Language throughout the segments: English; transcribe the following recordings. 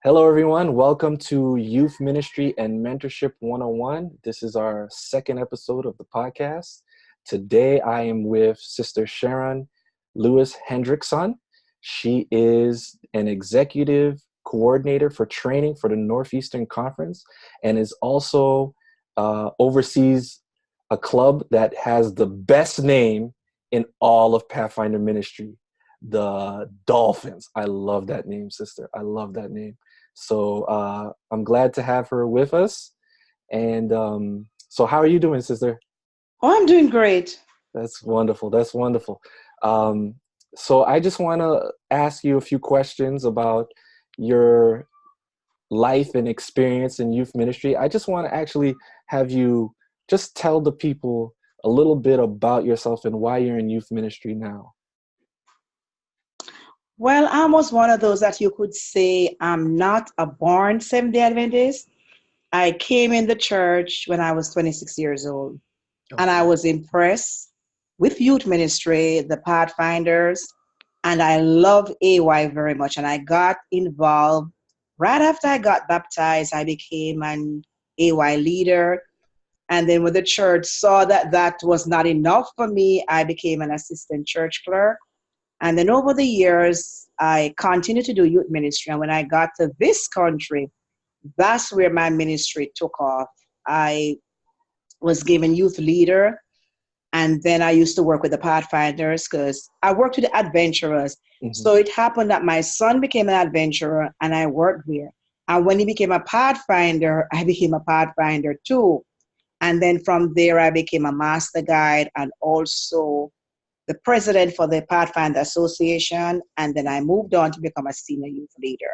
Hello, everyone. Welcome to Youth Ministry and Mentorship 101. This is our second episode of the podcast. Today, I am with Sister Sheron Lewis-Hendrickson. She is an executive coordinator for training for the Northeastern Conference and is also oversees a club that has the best name in all of Pathfinder ministry, the Dolphins. I love that name, sister. I love that name. So I'm glad to have her with us. And so how are you doing, sister? Oh, I'm doing great. That's wonderful. That's wonderful. So I just want to ask you a few questions about your life and experience in youth ministry. I just want to actually have you just tell the people a little bit about yourself and why you're in youth ministry now. Well, I was one of those that you could say I'm not a born Seventh-day Adventist. I came in the church when I was 26 years old, and I was impressed with youth ministry, the Pathfinders, and I love AY very much. And I got involved right after I got baptized. I became an AY leader. And then when the church saw that that was not enough for me, I became an assistant church clerk. And then over the years, I continued to do youth ministry. And when I got to this country, that's where my ministry took off. I was given youth leader. And then I used to work with the Pathfinders because I worked with the adventurers. Mm-hmm. So it happened that my son became an adventurer and I worked there. And when he became a Pathfinder, I became a Pathfinder too. And then from there, I became a master guide and also the president for the Pathfinder Association, and then I moved on to become a senior youth leader.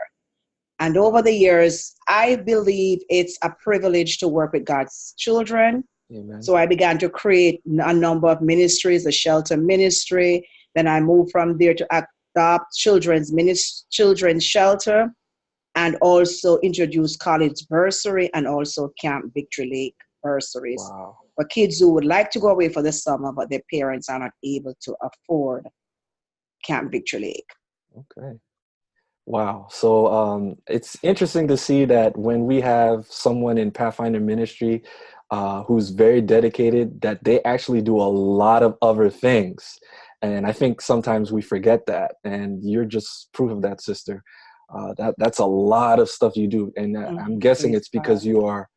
And over the years, I believe it's a privilege to work with God's children. Amen. So I began to create a number of ministries, a shelter ministry. Then I moved from there to adopt children's shelter and also introduce college bursary and also Camp Victory Lake bursaries. Wow. For kids who would like to go away for the summer, but their parents are not able to afford Camp Victory Lake. Okay. Wow. So it's interesting to see that when we have someone in Pathfinder ministry who's very dedicated, that they actually do a lot of other things. And I think sometimes we forget that. And you're just proof of that, sister. That's a lot of stuff you do. And I'm guessing it's because you are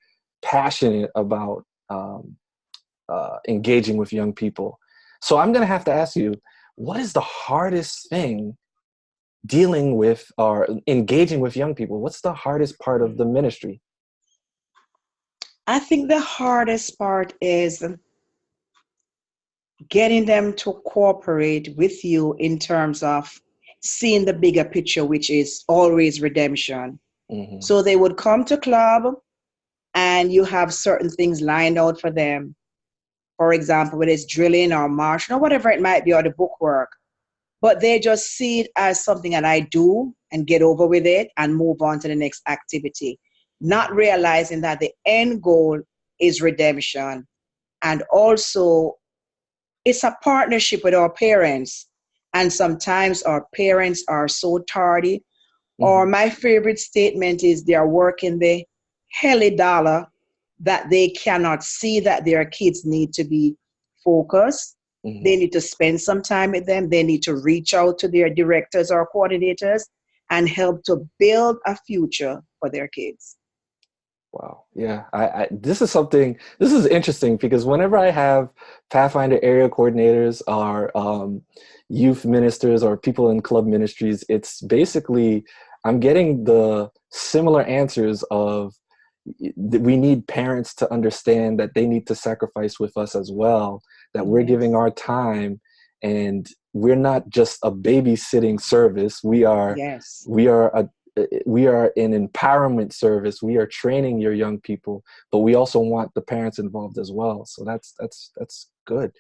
passionate about engaging with young people. So I'm going to have to ask you, what is the hardest thing dealing with or engaging with young people? What's the hardest part of the ministry? I think the hardest part is getting them to cooperate with you in terms of seeing the bigger picture, which is always redemption. Mm-hmm. So they would come to club and you have certain things lined out for them. For example, whether it's drilling or marching or whatever it might be, or the book work. But they just see it as something that I do and get over with it and move on to the next activity, not realizing that the end goal is redemption. And also, it's a partnership with our parents. And sometimes our parents are so tardy. Mm-hmm. Or my favorite statement is they're working the helly dollar that they cannot see that their kids need to be focused. Mm-hmm. They need to spend some time with them. They need to reach out to their directors or coordinators and help to build a future for their kids. Wow. Yeah. This is interesting because whenever I have Pathfinder area coordinators or youth ministers or people in club ministries, it's basically, I'm getting the similar answers of, we need parents to understand that they need to sacrifice with us as well, that we're giving our time and we're not just a babysitting service. We are an empowerment service. We are training your young people, but we also want the parents involved as well. So that's good.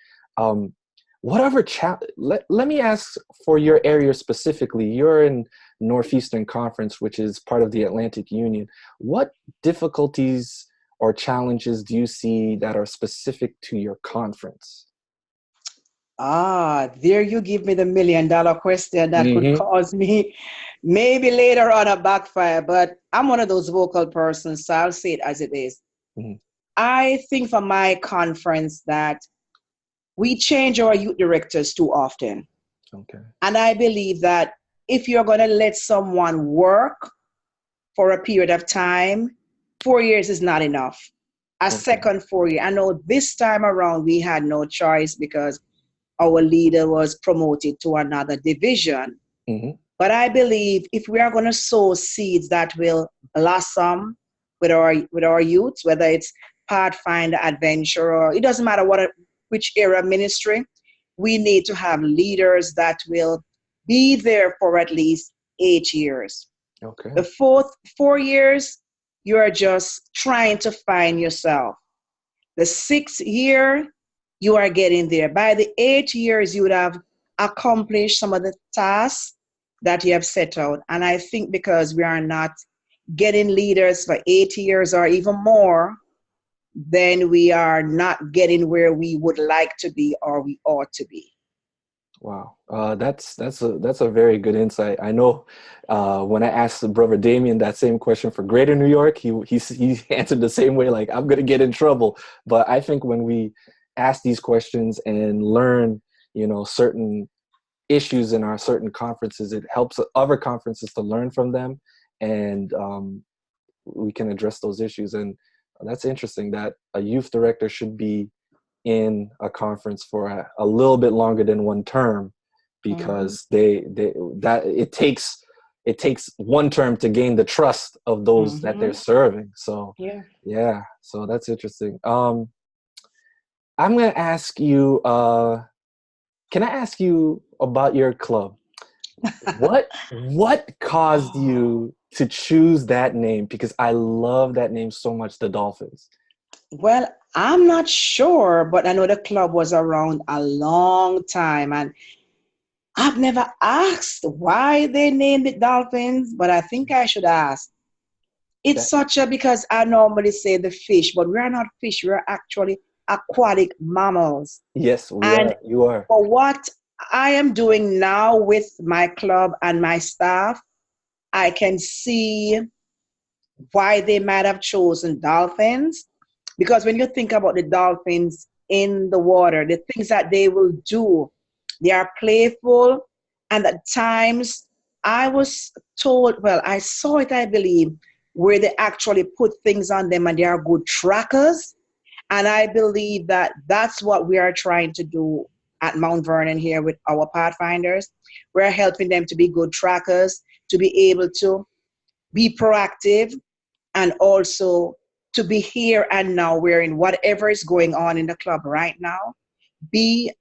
Let me ask for your area specifically. You're in Northeastern Conference, which is part of the Atlantic Union. What difficulties or challenges do you see that are specific to your conference? There you give me the $1 million question that could Mm-hmm. cause me maybe later on a backfire, but I'm one of those vocal persons, so I'll say it as it is. Mm-hmm. I think for my conference that we change our youth directors too often. Okay. And I believe that if you're going to let someone work for a period of time, 4 years is not enough. A Okay. second 4 year. I know this time around we had no choice because our leader was promoted to another division. Mm-hmm. But I believe if we are going to sow seeds that will blossom with our youth, whether it's Pathfinder, Adventure, or it doesn't matter which era of ministry, we need to have leaders that will be there for at least 8 years. Okay. The fourth 4 years, you are just trying to find yourself. The sixth year, you are getting there. By the 8 years, you would have accomplished some of the tasks that you have set out. And I think because we are not getting leaders for 8 years or even more, then we are not getting where we would like to be or we ought to be. Wow, that's a very good insight. I know when I asked Brother Damien that same question for Greater New York, he answered the same way, like I'm gonna get in trouble. But I think when we ask these questions and learn, certain issues in our certain conferences, it helps other conferences to learn from them, and we can address those issues. And that's interesting that a youth director should be in a conference for a little bit longer than one term, Mm-hmm. because it takes one term to gain the trust of those that they're Mm-hmm. serving. So Yeah. yeah, so that's interesting. I'm gonna ask you, can I ask you about your club? What caused you to choose that name? Because I love that name so much, the Dolphins. Well, I'm not sure, but I know the club was around a long time, and I've never asked why they named it Dolphins, but I think I should ask. It's That such a, because I normally say the fish, but we're not fish, we're actually aquatic mammals. Yes, we And are. You are. for what I am doing now with my club and my staff, I can see why they might have chosen dolphins. Because when you think about the dolphins in the water, the things that they will do, they are playful. And at times, I was told, well, I saw it, I believe, where they actually put things on them and they are good trackers. And I believe that that's what we are trying to do at Mount Vernon here with our Pathfinders. We're helping them to be good trackers, to be able to be proactive, and also to be here and now, wherein whatever is going on in the club right now, be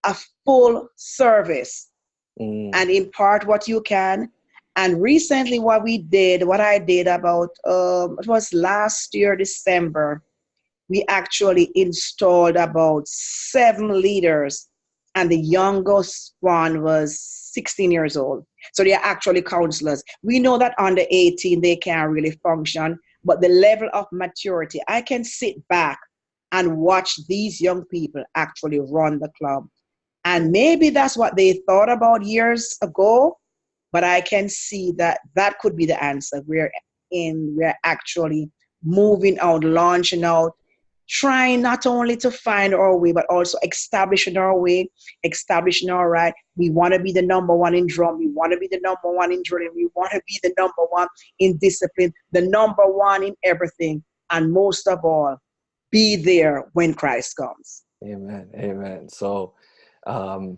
a full service Mm, and impart what you can. And recently what I did about, it was last year, December, we actually installed about 7 leaders, and the youngest one was 16 years old. So they are actually counselors. We know that under 18, they can't really function, but the level of maturity, I can sit back and watch these young people actually run the club. And maybe that's what they thought about years ago, but I can see that that could be the answer. We're actually moving out, launching out, trying not only to find our way, but also establishing our way, establishing our right. We want to be the number one in drum. We want to be the number one in drilling. We want to be the number one in discipline, the number one in everything. And most of all, be there when Christ comes. amen. Amen. So, um,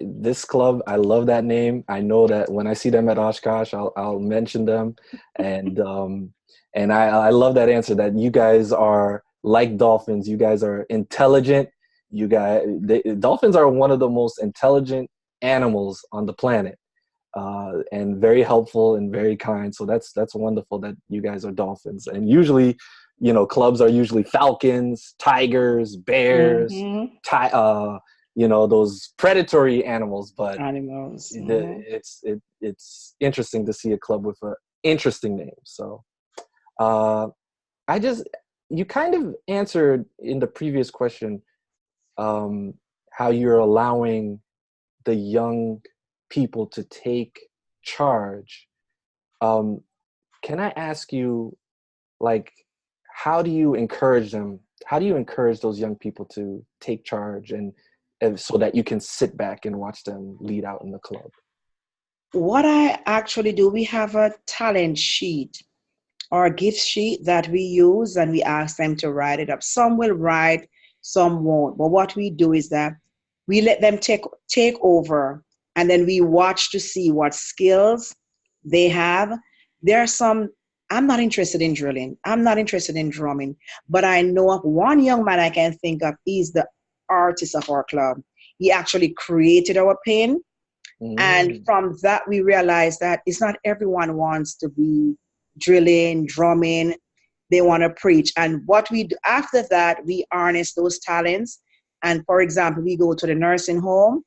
this club, I love that name. I know that when I see them at Oshkosh, I'll mention them, and I love that answer that you guys are like dolphins. You guys are intelligent. Dolphins are one of the most intelligent animals on the planet, and very helpful and very kind. So that's wonderful that you guys are dolphins. And usually, clubs are usually falcons, tigers, bears, Mm-hmm. those predatory animals. But Animals. Mm-hmm. it's interesting to see a club with an interesting name. So uh, you kind of answered in the previous question, um, how you're allowing the young people to take charge. Can I ask you, like, how do you encourage them? How do you encourage those young people to take charge and so that you can sit back and watch them lead out in the club? What I actually do, we have a talent sheet or a gift sheet that we use, and we ask them to write it up. Some will write, some won't. But what we do is that we let them take over, and then we watch to see what skills they have. There are some, I'm not interested in drilling. I'm not interested in drumming. But I know of one young man I can think of. He's the artist of our club. He actually created our pin. And from that, we realized that it's not everyone wants to be drilling, drumming. They want to preach. And what we do after that, we harness those talents. And for example, we go to the nursing home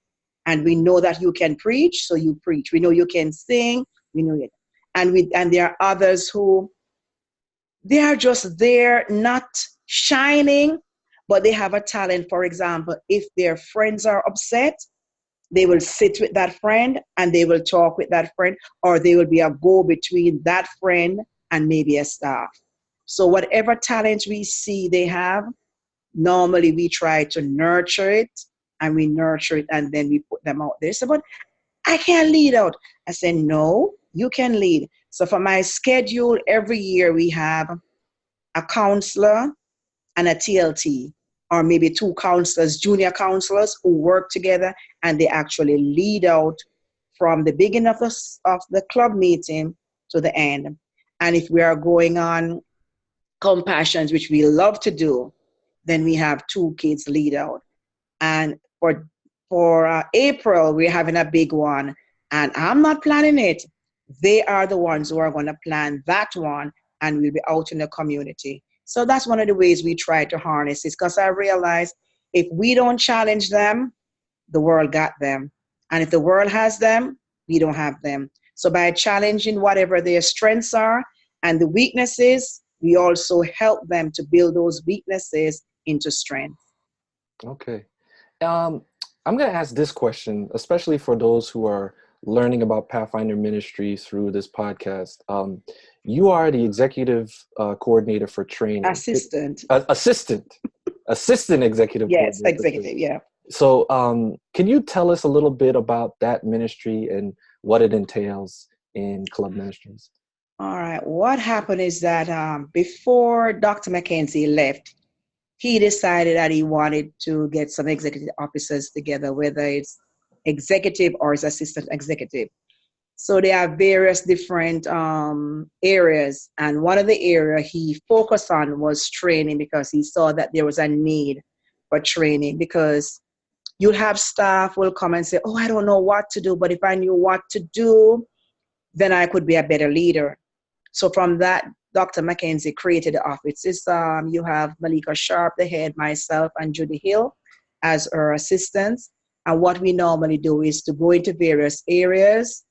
and we know that you can preach, so you preach. We know you can sing, we know it. And there are others who, they are just there, not shining, but they have a talent. For example, if their friends are upset, they will sit with that friend and they will talk with that friend, or they will be a go between that friend and maybe a staff. So whatever talent we see they have, normally we try to nurture it, and we nurture it and then we put them out there. So, but I can't lead out. I said, no, you can lead. So for my schedule, every year we have a counselor and a TLT, or maybe two counselors, junior counselors, who work together, and they actually lead out from the beginning of the club meeting to the end. And if we are going on compassions, which we love to do, then we have two kids lead out. And for April, we're having a big one, and I'm not planning it. They are the ones who are going to plan that one, and we'll be out in the community. So that's one of the ways we try to harness this, because I realize if we don't challenge them, the world got them. And if the world has them, we don't have them. So by challenging whatever their strengths are and the weaknesses, we also help them to build those weaknesses into strength. Okay. I'm going to ask this question, especially for those who are learning about Pathfinder Ministry through this podcast. You are the executive coordinator for training. Assistant executive yes, coordinator. executive, yeah. So can you tell us a little bit about that ministry and what it entails in club ministries? All right. What happened is that before Dr. McKenzie left, he decided that he wanted to get some executive officers together, whether it's executive or his assistant executive. So there are various different areas. And one of the areas he focused on was training, because he saw that there was a need for training. Because you'll have staff will come and say, oh, I don't know what to do, but if I knew what to do, then I could be a better leader. So from that, Dr. McKenzie created the offices. You have Malika Sharp, the head, myself, and Judy Hill as our assistants. And what we normally do is to go into various areas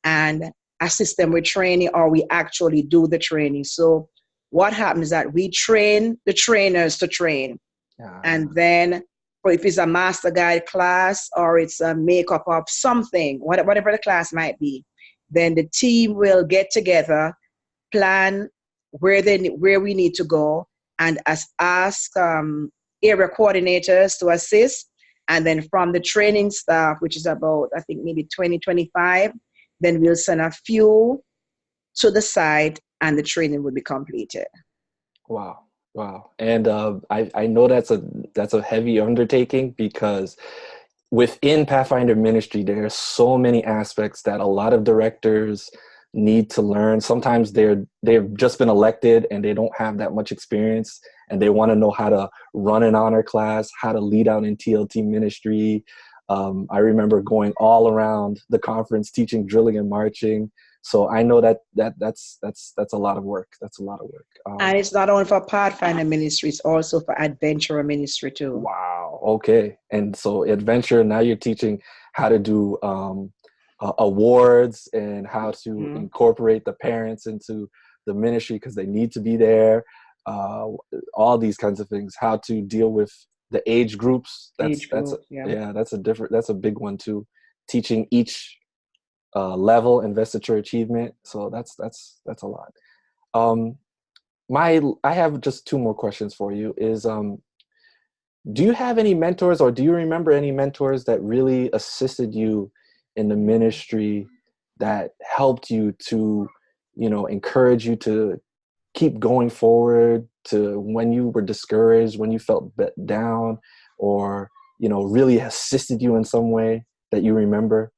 and assist them with training, or we actually do the training. So what happens is that we train the trainers to train. And then if it's a master guide class or it's a makeup of something, whatever the class might be, then the team will get together, plan where we need to go, and ask area coordinators to assist. And then from the training staff, which is about, I think, maybe 20-25, then we'll send a few to the site and the training will be completed. Wow. And I know that's a heavy undertaking, because within Pathfinder Ministry, there are so many aspects that a lot of directors need to learn. Sometimes they've just been elected and they don't have that much experience, and they want to know how to run an honor class, how to lead out in TLT ministry. I remember going all around the conference teaching drilling and marching. So I know that's a lot of work. That's a lot of work. And it's not only for Pathfinder ministry, it's also for Adventurer ministry too. Wow. Okay. And so Adventure, now you're teaching how to do awards and how to incorporate the parents into the ministry because they need to be there. All these kinds of things, how to deal with the age groups. Age group, yeah. Yeah, that's a big one too. Teaching each level investiture achievement. So that's a lot. Um, I have just two more questions for you. Do you have any mentors, or do you remember any mentors that really assisted you in the ministry, that helped you to, encourage you to keep going forward, to when you were discouraged, when you felt down, or, really assisted you in some way that you remember?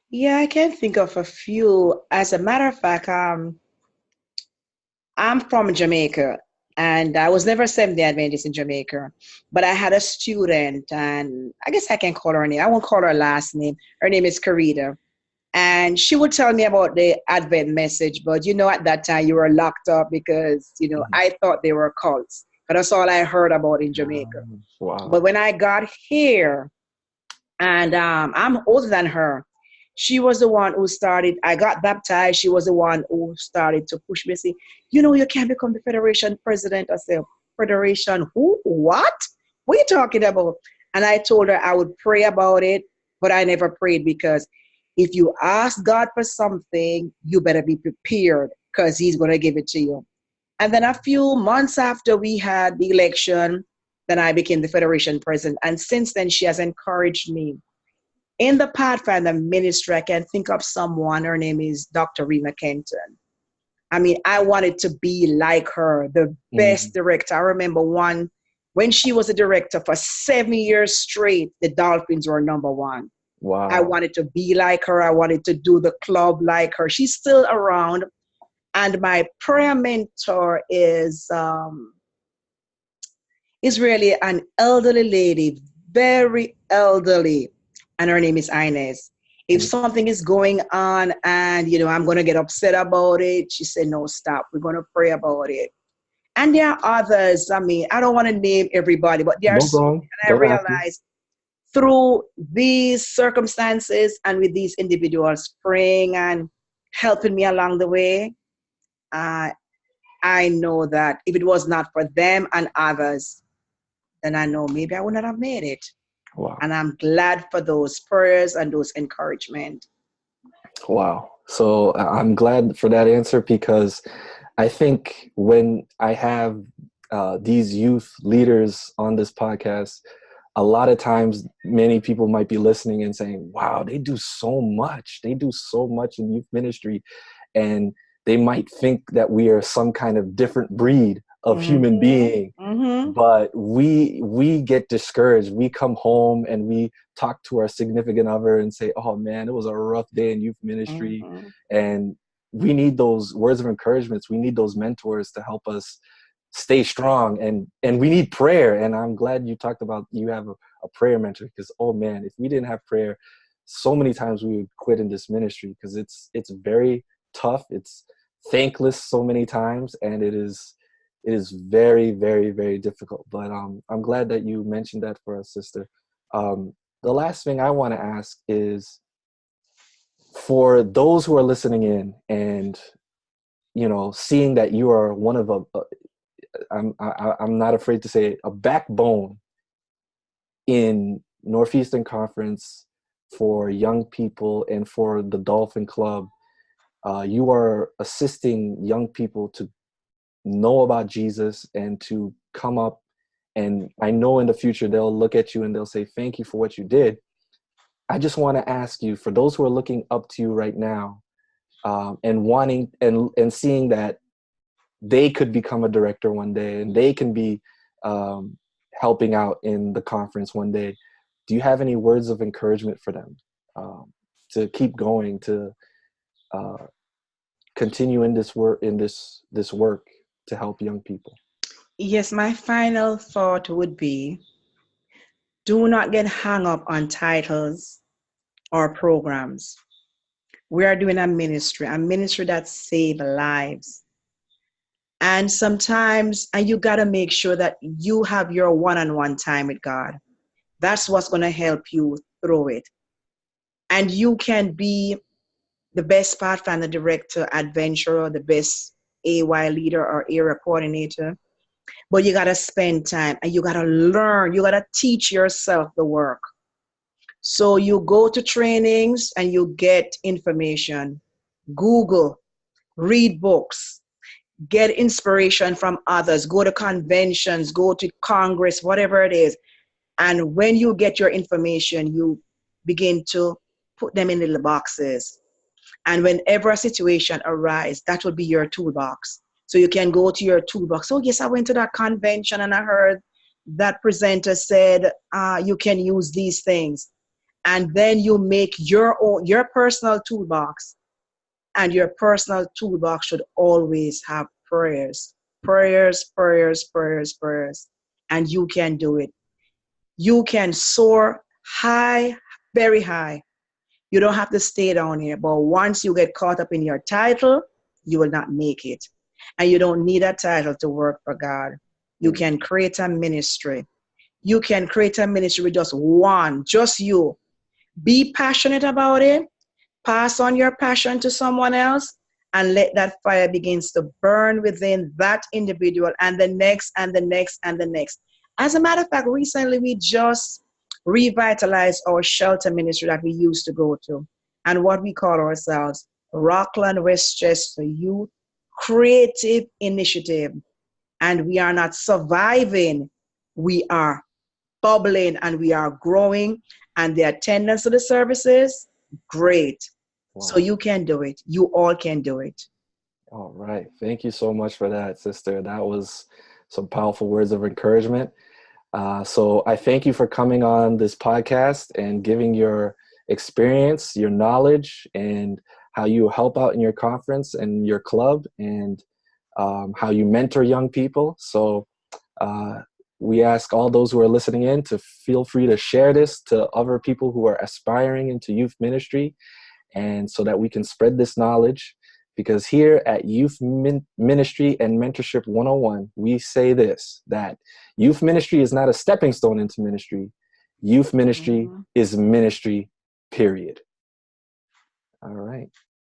Yeah, I can think of a few. As a matter of fact, I'm from Jamaica, and I was never Seventh-day Adventist in Jamaica, but I had a student, and I guess I can call her name. I won't call her last name. Her name is Karita. And she would tell me about the Advent message, but at that time you were locked up because, Mhm. I thought they were cults. But that's all I heard about in Jamaica. Wow. But when I got here, and I'm older than her, she was the one who started. I got baptized. She was the one who started to push me, say, you can become the Federation president. I said, Federation who? What? What are you talking about? And I told her I would pray about it, but I never prayed, because if you ask God for something, you better be prepared, because he's going to give it to you. And then a few months after we had the election, then I became the Federation president. And since then, she has encouraged me. In the Pathfinder ministry, I can think of someone, her name is Dr. Rima Kenton. I mean, I wanted to be like her, the best director. I remember when she was a director for 7 years straight, the Dolphins were number one. Wow. I wanted to be like her. I wanted to do the club like her. She's still around. And my prayer mentor is really an elderly lady, very elderly, and her name is Inez. If something is going on and, I'm going to get upset about it, she said, no, stop. We're going to pray about it. And there are others. I mean, I don't want to name everybody, but there are some. And I realized through these circumstances and with these individuals praying and helping me along the way, I know that if it was not for them and others, then I know maybe I would not have made it. Wow. And I'm glad for those prayers and those encouragement. Wow. So I'm glad for that answer, because I think when I have these youth leaders on this podcast, a lot of times many people might be listening and saying, wow, they do so much. They do so much in youth ministry. And they might think that we are some kind of different breed of human being. But we get discouraged. We come home and we talk to our significant other and say, oh man, it was a rough day in youth ministry. And we need those words of encouragement. We need those mentors to help us stay strong, and we need prayer. And I'm glad you talked about you have a prayer mentor, because oh man, if we didn't have prayer, so many times we would quit in this ministry, because it's very tough. It's thankless so many times, and it is very, very, very difficult. But I'm glad that you mentioned that for us, sister. The last thing I want to ask is, for those who are listening in and seeing that you are one of I'm not afraid to say it, a backbone in Northeastern Conference for young people and for the Dolphin Club. You are assisting young people to know about Jesus and to come up, and I know in the future they'll look at you and they'll say, thank you for what you did. I just want to ask you, for those who are looking up to you right now, and wanting and seeing that they could become a director one day, and they can be helping out in the conference one day, do you have any words of encouragement for them to keep going, to continue in this work, to help young people? Yes, my final thought would be, do not get hung up on titles or programs. We are doing a ministry that saves lives. And sometimes, and you got to make sure that you have your one-on-one time with God. That's what's going to help you through it. And you can be the best Pathfinder director, adventurer, the best AY leader or area coordinator. But you got to spend time and you got to learn. You got to teach yourself the work. So you go to trainings and you get information. Google, read books, get inspiration from others, go to conventions, go to Congress, whatever it is. And when you get your information, you begin to put them in little boxes. And whenever a situation arises, that will be your toolbox. So you can go to your toolbox. Oh, yes, I went to that convention and I heard that presenter said you can use these things. And then you make your personal toolbox. And your personal toolbox should always have prayers. Prayers, prayers, prayers, prayers. And you can do it. You can soar high, very high. You don't have to stay down here. But once you get caught up in your title, you will not make it. And you don't need a title to work for God. You can create a ministry. You can create a ministry with just one, just you. Be passionate about it. Pass on your passion to someone else and let that fire begins to burn within that individual and the next and the next and the next. As a matter of fact, recently we just revitalized our shelter ministry that we used to go to and what we call ourselves Rockland Westchester Youth Creative Initiative. And we are not surviving, we are bubbling and we are growing, and the attendance to the services, great. Wow. So you can do it. You all can do it. All right. Thank you so much for that, sister. That was some powerful words of encouragement. So I thank you for coming on this podcast and giving your experience, your knowledge, and how you help out in your conference and your club, and how you mentor young people. So we ask all those who are listening in to feel free to share this to other people who are aspiring into youth ministry, and so that we can spread this knowledge. Because here at Youth Ministry and Mentorship 101, we say this, that youth ministry is not a stepping stone into ministry. Youth ministry is ministry, period. All right.